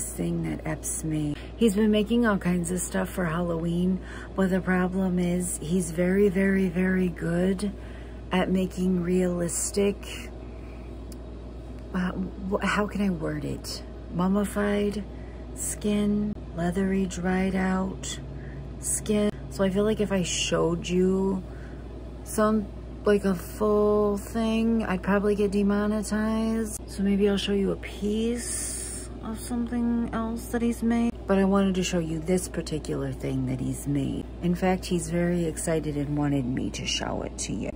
this thing that Epps made. He's been making all kinds of stuff for Halloween, but the problem is he's very, very, very good at making realistic, how can I word it? Mummified skin, leathery, dried out skin. So I feel like if I showed you like a full thing, I'd probably get demonetized. So maybe I'll show you a piece of something else that he's made. But I wanted to show you this particular thing that he's made. In fact, he's very excited and wanted me to show it to you.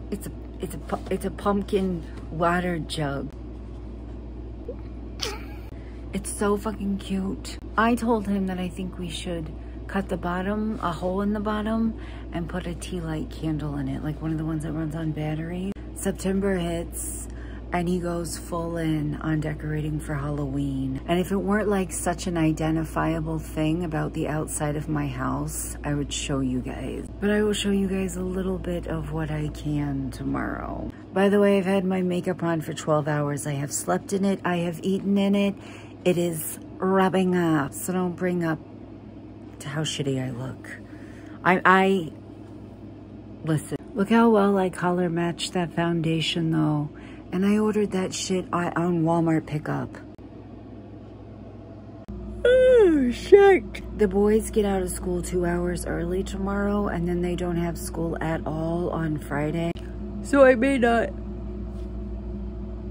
It's a pumpkin water jug. It's so fucking cute. I told him that I think we should cut the bottom, a hole in the bottom, and put a tea light candle in it, like one of the ones that runs on battery. September hits, and he goes full in on decorating for Halloween. And if it weren't like such an identifiable thing about the outside of my house, I would show you guys. But I will show you guys a little bit of what I can tomorrow. By the way, I've had my makeup on for 12 hours. I have slept in it. I have eaten in it. It is rubbing off, so don't bring up to how shitty I look. Listen, look how well I color matched that foundation though. And I ordered that shit on Walmart pickup. Oh, shit. The boys get out of school 2 hours early tomorrow, and then they don't have school at all on Friday. So I may not.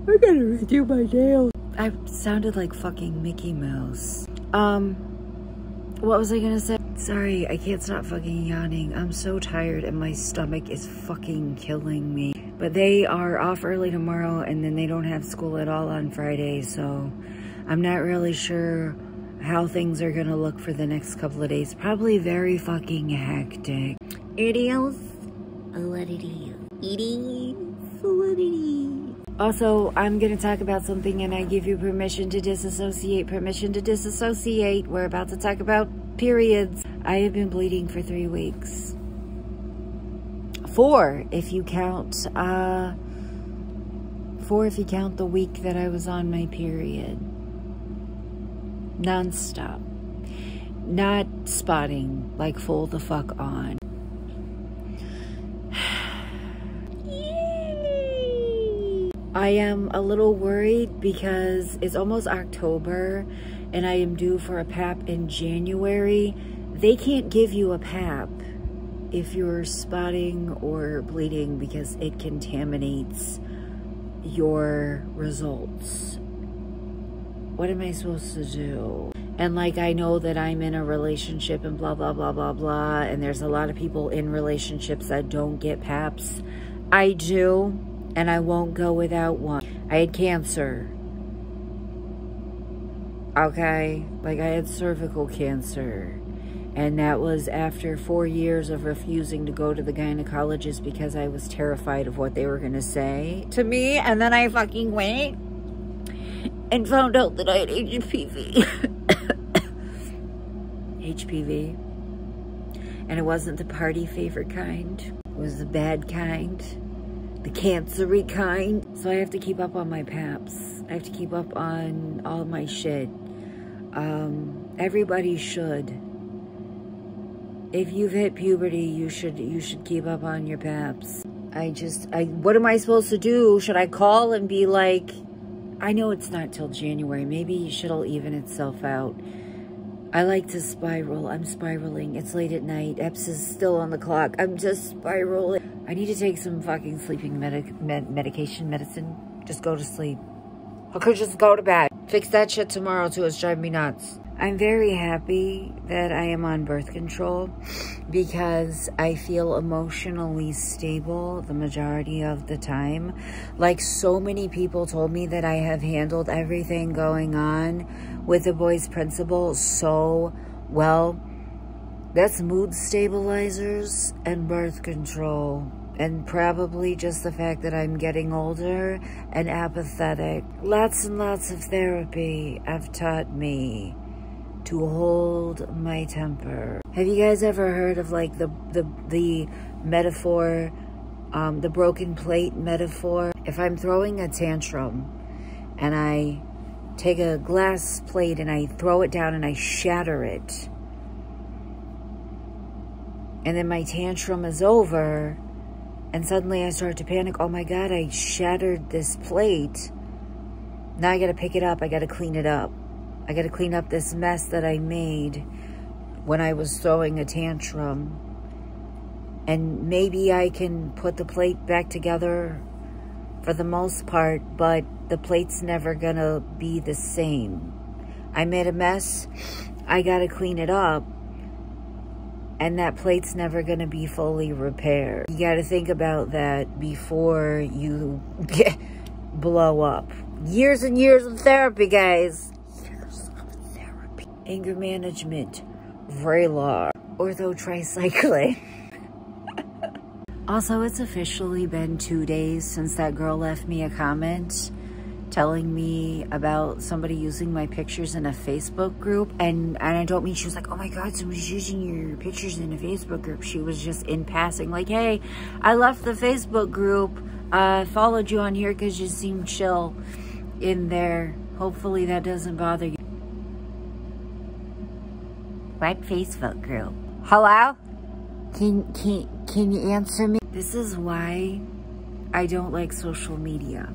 I gotta redo my nails. I sounded like fucking Mickey Mouse. What was I gonna say? Sorry, I can't stop fucking yawning. I'm so tired and my stomach is fucking killing me. But they are off early tomorrow and then they don't have school at all on Friday, so I'm not really sure how things are gonna look for the next couple of days. Probably very fucking hectic. It is what it is. It is what it is. Also, I'm gonna talk about something and I give you permission to disassociate. Permission to disassociate. We're about to talk about periods. I have been bleeding for 3 weeks. 4 if you count, 4 if you count the week that I was on my period. Non-stop. Not spotting, like full the fuck on. I am a little worried because it's almost October and I am due for a PAP in January. They can't give you a PAP if you're spotting or bleeding because it contaminates your results. What am I supposed to do? And like, I know that I'm in a relationship and blah, blah, blah, blah, blah. And there's a lot of people in relationships that don't get PAPs. I do, and I won't go without one. I had cancer. Okay? Like, I had cervical cancer. And that was after 4 years of refusing to go to the gynecologist because I was terrified of what they were going to say to me. And then I fucking went and found out that I had HPV. HPV. And it wasn't the party favor kind. It was the bad kind. The cancery kind. So I have to keep up on my PAPs. I have to keep up on all my shit. Everybody should. If you've hit puberty, you should keep up on your PAPs. What am I supposed to do? Should I call and be like, I know it's not till January. Maybe shit'll even itself out. I like to spiral. I'm spiraling. It's late at night. Epps is still on the clock. I'm just spiraling. I need to take some fucking sleeping medicine. Just go to sleep. I could just go to bed. Fix that shit tomorrow too. It's driving me nuts. I'm very happy that I am on birth control because I feel emotionally stable the majority of the time. Like, so many people told me that I have handled everything going on with the boys' principal so well. That's mood stabilizers and birth control. And probably just the fact that I'm getting older and apathetic. Lots and lots of therapy have taught me to hold my temper. Have you guys ever heard of like the metaphor, the broken plate metaphor? If I'm throwing a tantrum and I take a glass plate and I throw it down and I shatter it. And then my tantrum is over and suddenly I start to panic. Oh my God, I shattered this plate. Now I gotta pick it up. I gotta clean it up. I gotta clean up this mess that I made when I was throwing a tantrum. And maybe I can put the plate back together for the most part, but the plate's never gonna be the same. I made a mess. I gotta clean it up. And that plate's never gonna be fully repaired. You gotta think about that before you blow up. Years and years of therapy, guys. Years of therapy. Anger management. Vraylar. Ortho tricycling. Also, it's officially been 2 days since that girl left me a comment telling me about somebody using my pictures in a Facebook group. And I don't mean she was like, oh my God, somebody's using your pictures in a Facebook group. She was just in passing like, hey, I left the Facebook group. Followed you on here because you seem chill in there. Hopefully that doesn't bother you. What Facebook group? Hello? Can you answer me? This is why I don't like social media.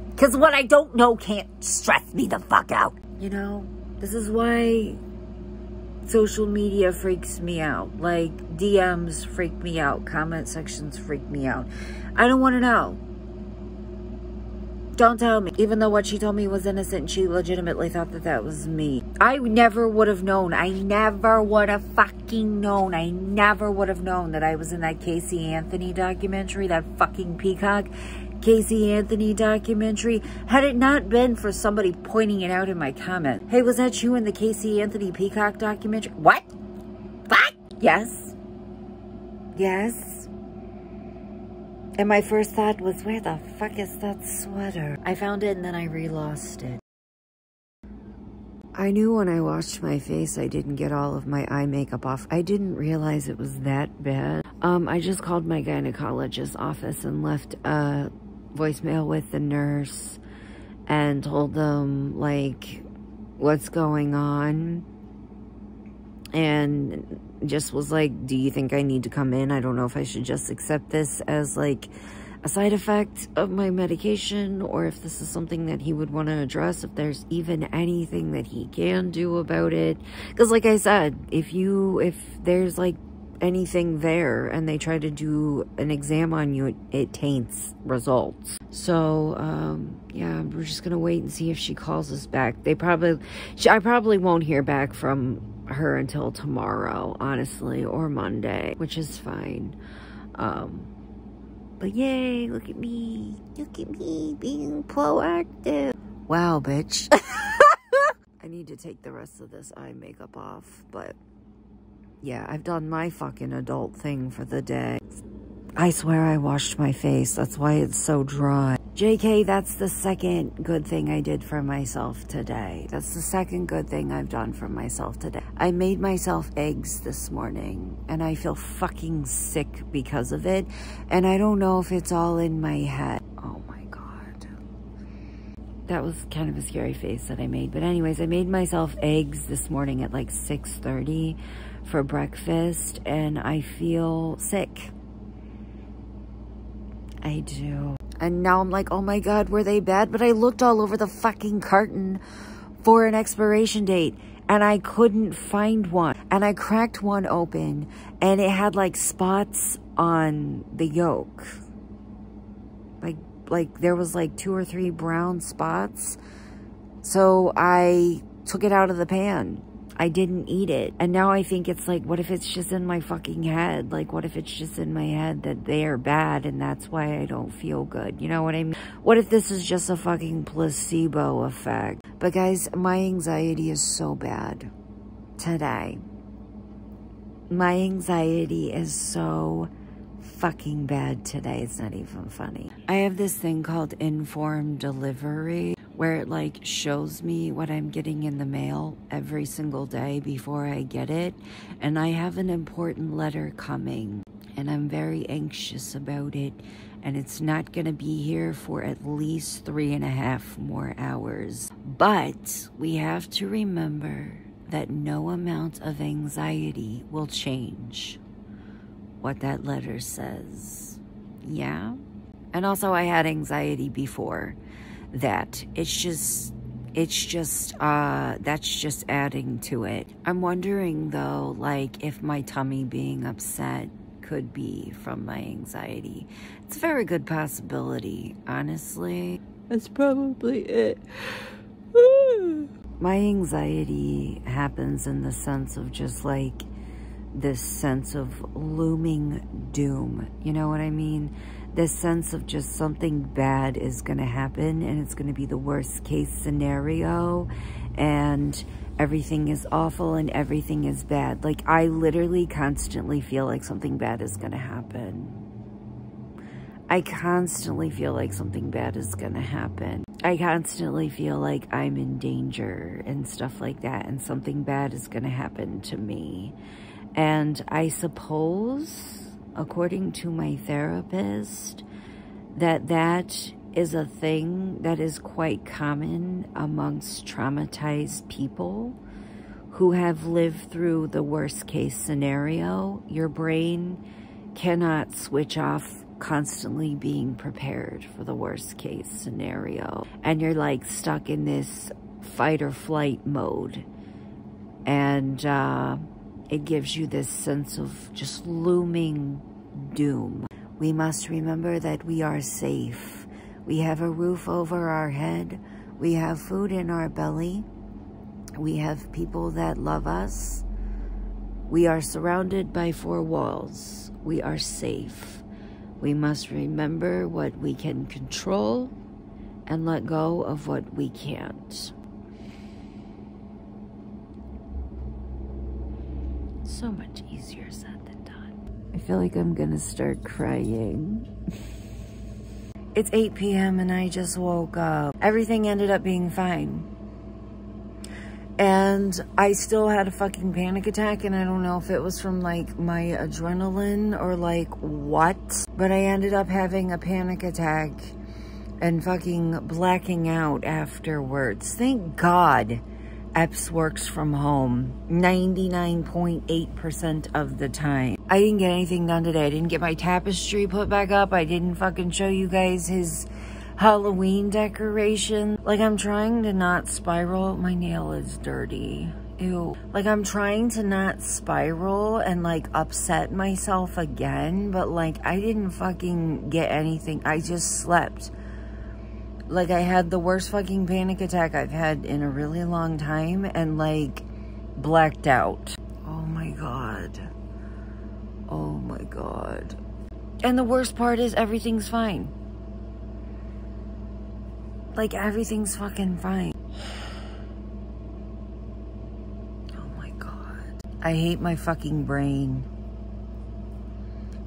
Because what I don't know can't stress me the fuck out. You know, this is why social media freaks me out. Like, DMs freak me out. Comment sections freak me out. I don't want to know. Don't tell me. Even though what she told me was innocent and she legitimately thought that that was me. I never would have known. I never would have fucking known. I never would have known that I was in that Casey Anthony documentary. That fucking Peacock Casey Anthony documentary. Had it not been for somebody pointing it out in my comment. Hey, was that you in the Casey Anthony Peacock documentary? What? What? Yes. Yes. And my first thought was, where the fuck is that sweater? I found it and then I re-lost it. I knew when I washed my face I didn't get all of my eye makeup off. I didn't realize it was that bad. I just called my gynecologist's office and left a voicemail with the nurse and told them, like, what's going on. And just was like, do you think I need to come in? I don't know if I should just accept this as like a side effect of my medication or if this is something that he would want to address, if there's even anything that he can do about it. Because like I said, if there's like anything there and they try to do an exam on you, it taints results. So yeah, we're just gonna wait and see if she calls us back. I probably won't hear back from her until tomorrow, honestly, or Monday, which is fine. But yay, look at me being proactive. Wow, bitch. I need to take the rest of this eye makeup off, but yeah, I've done my fucking adult thing for the day. I swear I washed my face. That's why it's so dry. JK, that's the second good thing I did for myself today. That's the second good thing I've done for myself today. I made myself eggs this morning, and I feel fucking sick because of it. And I don't know if it's all in my head. Oh my God. That was kind of a scary face that I made. But anyways, I made myself eggs this morning at like 6:30 for breakfast, and I feel sick. I do. And now I'm like, oh my God, were they bad? But I looked all over the fucking carton for an expiration date and I couldn't find one. And I cracked one open and it had like spots on the yolk. Like there was like 2 or 3 brown spots. So I took it out of the pan. I didn't eat it. And now I think it's like, what if it's just in my fucking head? Like, what if it's just in my head that they are bad and that's why I don't feel good? You know what I mean? What if this is just a fucking placebo effect? But guys, my anxiety is so bad today. My anxiety is so fucking bad today. It's not even funny. I have this thing called Informed Delivery, where it like shows me what I'm getting in the mail every single day before I get it. And I have an important letter coming and I'm very anxious about it, and it's not going to be here for at least 3.5 more hours. But we have to remember that no amount of anxiety will change what that letter says. Yeah? And also, I had anxiety before that. That's just adding to it. I'm wondering though, like, if my tummy being upset could be from my anxiety. It's a very good possibility, honestly. That's probably it. My anxiety happens in the sense of just like this sense of looming doom. You know what I mean? This sense of just something bad is going to happen, and it's going to be the worst case scenario, and everything is awful and everything is bad. Like, I literally constantly feel like something bad is going to happen. I constantly feel like something bad is going to happen. I constantly feel like I'm in danger and stuff like that, and something bad is going to happen to me. And I suppose, according to my therapist, that is a thing that is quite common amongst traumatized people who have lived through the worst case scenario. Your brain cannot switch off constantly being prepared for the worst case scenario. And you're like stuck in this fight or flight mode. And it gives you this sense of just looming doom. We must remember that we are safe. We have a roof over our head. We have food in our belly. We have people that love us. We are surrounded by 4 walls. We are safe. We must remember what we can control and let go of what we can't. So much easier said than done. I feel like I'm gonna start crying. It's 8 p.m. and I just woke up. Everything ended up being fine. And I still had a fucking panic attack, and I don't know if it was from like my adrenaline or like what, but I ended up having a panic attack and fucking blacking out afterwards. Thank God Epps works from home 99.8% of the time. I didn't get anything done today. I didn't get my tapestry put back up. I didn't fucking show you guys his Halloween decoration. Like, I'm trying to not spiral. My nail is dirty. Ew. Like, I'm trying to not spiral and like upset myself again, but like I didn't fucking get anything. I just slept. Like, I had the worst fucking panic attack I've had in a really long time and like blacked out. Oh my God. Oh my God. And the worst part is everything's fine. Like, everything's fucking fine. Oh my God. I hate my fucking brain.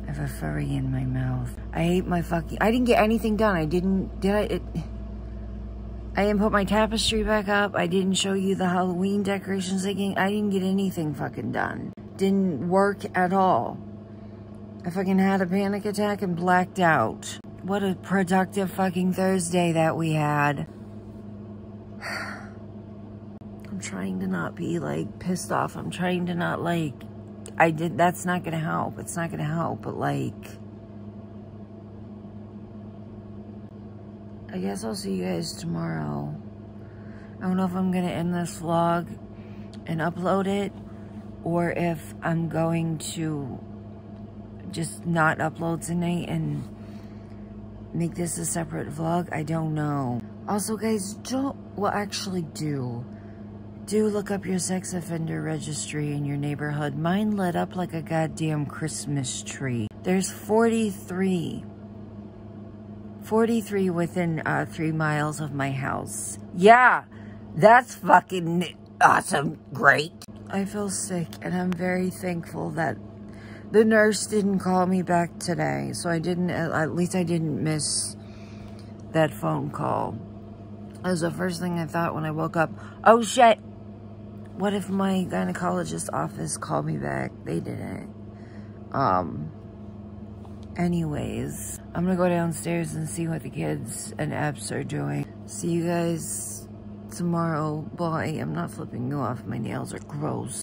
I have a furry in my mouth. I hate my fucking... I didn't get anything done. I didn't put my tapestry back up. I didn't show you the Halloween decorations. I didn't get anything fucking done. Didn't work at all. I fucking had a panic attack and blacked out. What a productive fucking Thursday that we had. I'm trying to not be like pissed off. I'm trying to not like... That's not gonna help. It's not gonna help, but like... I guess I'll see you guys tomorrow. I don't know if I'm gonna end this vlog and upload it, or if I'm going to just not upload tonight and make this a separate vlog. I don't know. Also, guys, do look up your sex offender registry in your neighborhood. Mine lit up like a goddamn Christmas tree. There's 43 within 3 miles of my house. Yeah, that's fucking awesome. Great. I feel sick, and I'm very thankful that the nurse didn't call me back today, so at least I didn't miss that phone call. That was the first thing I thought when I woke up. Oh shit, what if my gynecologist's office called me back? They didn't. Anyways, I'm gonna go downstairs and see what the kids and Epps are doing. See you guys tomorrow. Bye. I'm not flipping you off. My nails are gross.